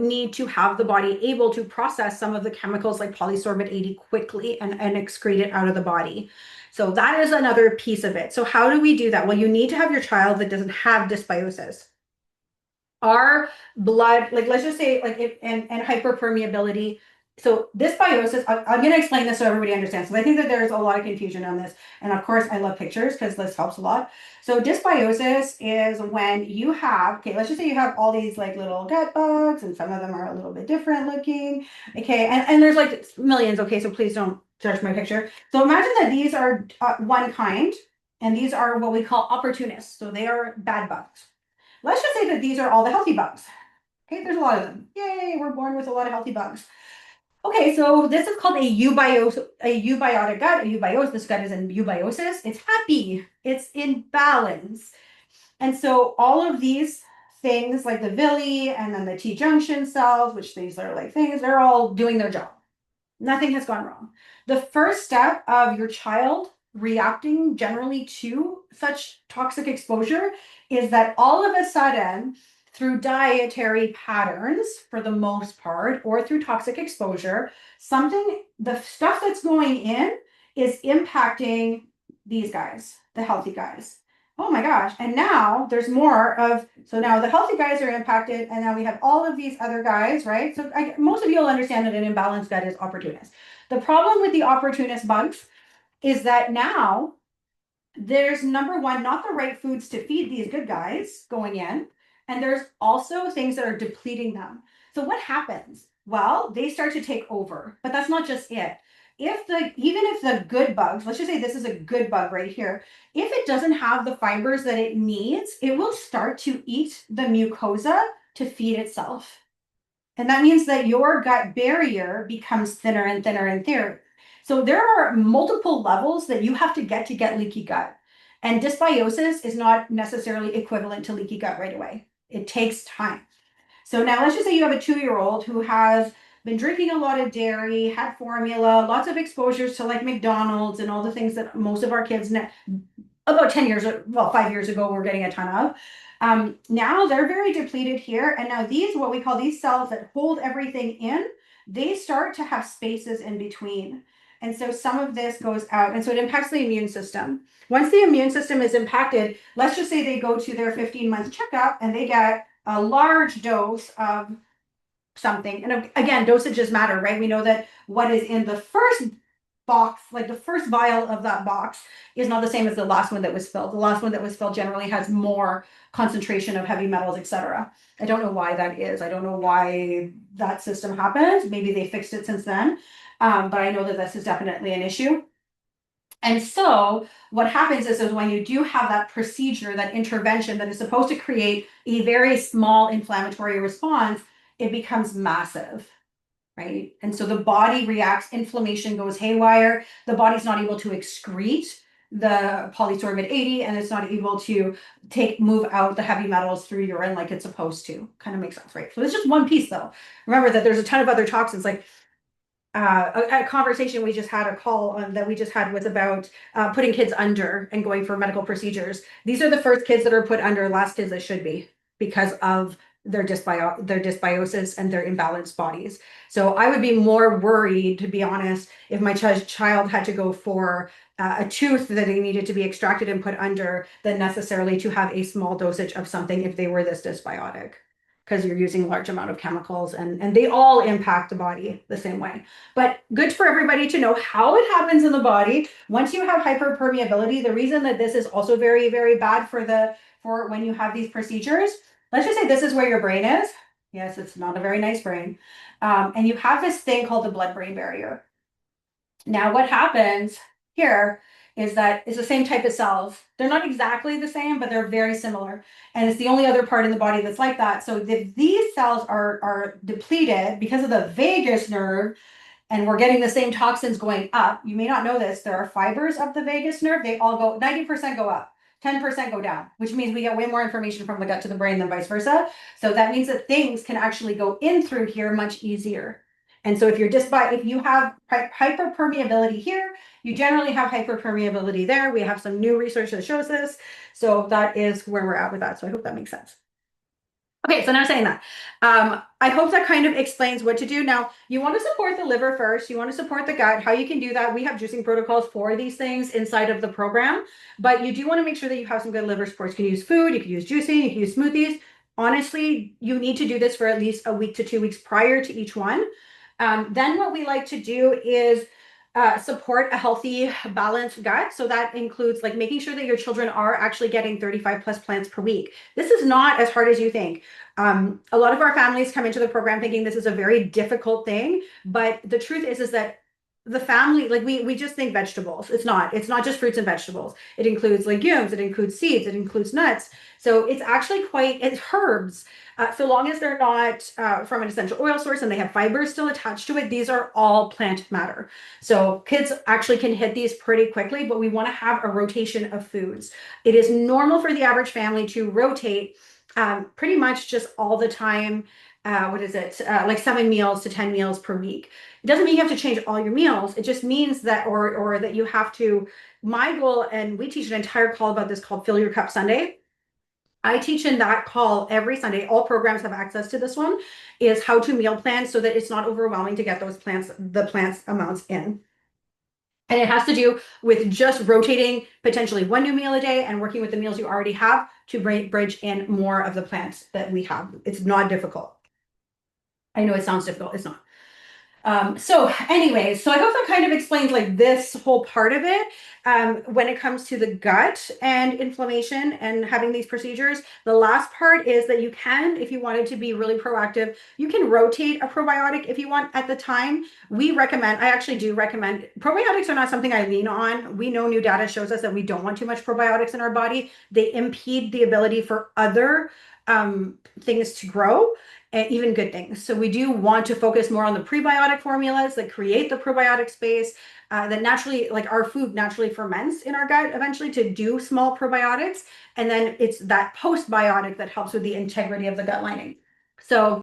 need to have the body able to process some of the chemicals like polysorbate 80 quickly and excrete it out of the body. So that is another piece of it. So how do we do that? Well, you need to have your child that doesn't have dysbiosis. Our blood, like let's just say like if and hyperpermeability. So dysbiosis, I'm going to explain this so everybody understands. So I think that there's a lot of confusion on this. And of course, I love pictures because this helps a lot. So dysbiosis is when you have, okay, let's just say you have all these like little gut bugs and some of them are a little bit different looking. Okay, and there's like millions. Okay, so please don't judge my picture. So imagine that these are one kind and these are what we call opportunists. So they are bad bugs. Let's just say that these are all the healthy bugs. Okay, there's a lot of them. Yay, we're born with a lot of healthy bugs. Okay, so this is called a eubiotic gut. A eubios, this gut is in eubiosis. It's happy. It's in balance. And so all of these things like the villi and then the T-junction cells, which these are like things, they're all doing their job. Nothing has gone wrong. The first step of your child reacting generally to such toxic exposure is that all of a sudden, through dietary patterns for the most part, or through toxic exposure, the stuff that's going in is impacting these guys, the healthy guys. Oh my gosh. And now there's more of, so now the healthy guys are impacted, and now we have all of these other guys, right? So most of you will understand that an imbalanced gut is opportunist. The problem with the opportunist bugs is that now there's number one, not the right foods to feed these good guys going in. And there's also things that are depleting them. So what happens? Well, they start to take over, but that's not just it. Even if the good bugs, let's just say this is a good bug right here, if it doesn't have the fibers that it needs, it will start to eat the mucosa to feed itself. And that means that your gut barrier becomes thinner and thinner and thinner. So there are multiple levels that you have to get leaky gut. And dysbiosis is not necessarily equivalent to leaky gut right away. It takes time. So now let's just say you have a 2-year-old who has been drinking a lot of dairy, had formula, lots of exposures to like McDonald's and all the things that most of our kids about 10 years, well, 5 years ago, we're getting a ton of. Now they're very depleted here. And now these, what we call these cells that hold everything in, they start to have spaces in between. And so some of this goes out. And so it impacts the immune system. Once the immune system is impacted, let's just say they go to their 15-month checkup and they get a large dose of something. And again, dosages matter, right? We know that what is in the first box, like the first vial of that box, is not the same as the last one that was filled. The last one that was filled generally has more concentration of heavy metals, etc. I don't know why that is. I don't know why that system happened. Maybe they fixed it since then. But I know that this is definitely an issue. And so what happens is when you do have that procedure, that intervention that is supposed to create a very small inflammatory response, it becomes massive, right? And so the body reacts, inflammation goes haywire, the body's not able to excrete the polysorbate 80, and it's not able to move out the heavy metals through urine like it's supposed to. Kind of makes sense, right? So it's just one piece though. Remember that there's a ton of other toxins, like a conversation we just had, a call on that we just had was about putting kids under and going for medical procedures. These are the first kids that are put under, last kids that should be, because of their dysbiosis and their imbalanced bodies. So I would be more worried, to be honest, if my child had to go for a tooth that they needed to be extracted and put under, than necessarily to have a small dosage of something if they were this dysbiotic, because you're using a large amount of chemicals and they all impact the body the same way. But good for everybody to know how it happens in the body. Once you have hyperpermeability, the reason that this is also very, very bad for when you have these procedures, let's just say this is where your brain is. Yes, it's not a very nice brain. And you have this thing called the blood-brain barrier. Now what happens here is that it's the same type of cells. They're not exactly the same, but they're very similar. And it's the only other part in the body that's like that. So if these cells are depleted because of the vagus nerve, and we're getting the same toxins going up, you may not know this, there are fibers of the vagus nerve, they all go, 90% go up, 10% go down, which means we get way more information from the gut to the brain than vice versa. So that means that things can actually go in through here much easier. And so if you have hyperpermeability here, you generally have hyperpermeability there. We have some new research that shows this. So that is where we're at with that. So I hope that makes sense. Okay, so now saying that, I hope that kind of explains what to do. Now, you want to support the liver first. You want to support the gut. How you can do that? We have juicing protocols for these things inside of the program, but you do want to make sure that you have some good liver supports. You can use food, you can use juicing, you can use smoothies. Honestly, you need to do this for at least a week to 2 weeks prior to each one. Then what we like to do is support a healthy, balanced gut. So that includes like making sure that your children are actually getting 35 plus plants per week. This is not as hard as you think. A lot of our families come into the program thinking this is a very difficult thing, but the truth is that the family, like we just think vegetables. It's not just fruits and vegetables. It includes legumes, it includes seeds, it includes nuts. So it's actually it's herbs. So long as they're not from an essential oil source and they have fibers still attached to it, these are all plant matter. So kids actually can hit these pretty quickly, but we want to have a rotation of foods. It is normal for the average family to rotate pretty much just all the time. What is it? Like 7 meals to 10 meals per week. It doesn't mean you have to change all your meals. It just means that, or that you have to. My goal, and we teach an entire call about this called Fill Your Cup Sunday. I teach in that call every Sunday. All programs have access to this one, is how to meal plan so that it's not overwhelming to get the plants amounts in. And it has to do with just rotating potentially one new meal a day and working with the meals you already have to bridge in more of the plants that we have. It's not difficult. I know it sounds difficult. It's not. So anyways, so I hope that kind of explains like this whole part of it. When it comes to the gut and inflammation and having these procedures, the last part is that you can, if you wanted to be really proactive, you can rotate a probiotic if you want at the time. I actually do recommend, probiotics are not something I lean on. We know new data shows us that we don't want too much probiotics in our body. They impede the ability for other things to grow, and even good things. So we do want to focus more on the prebiotic formulas that create the probiotic space that naturally, like our food naturally ferments in our gut eventually to do small probiotics. And then it's that postbiotic that helps with the integrity of the gut lining. So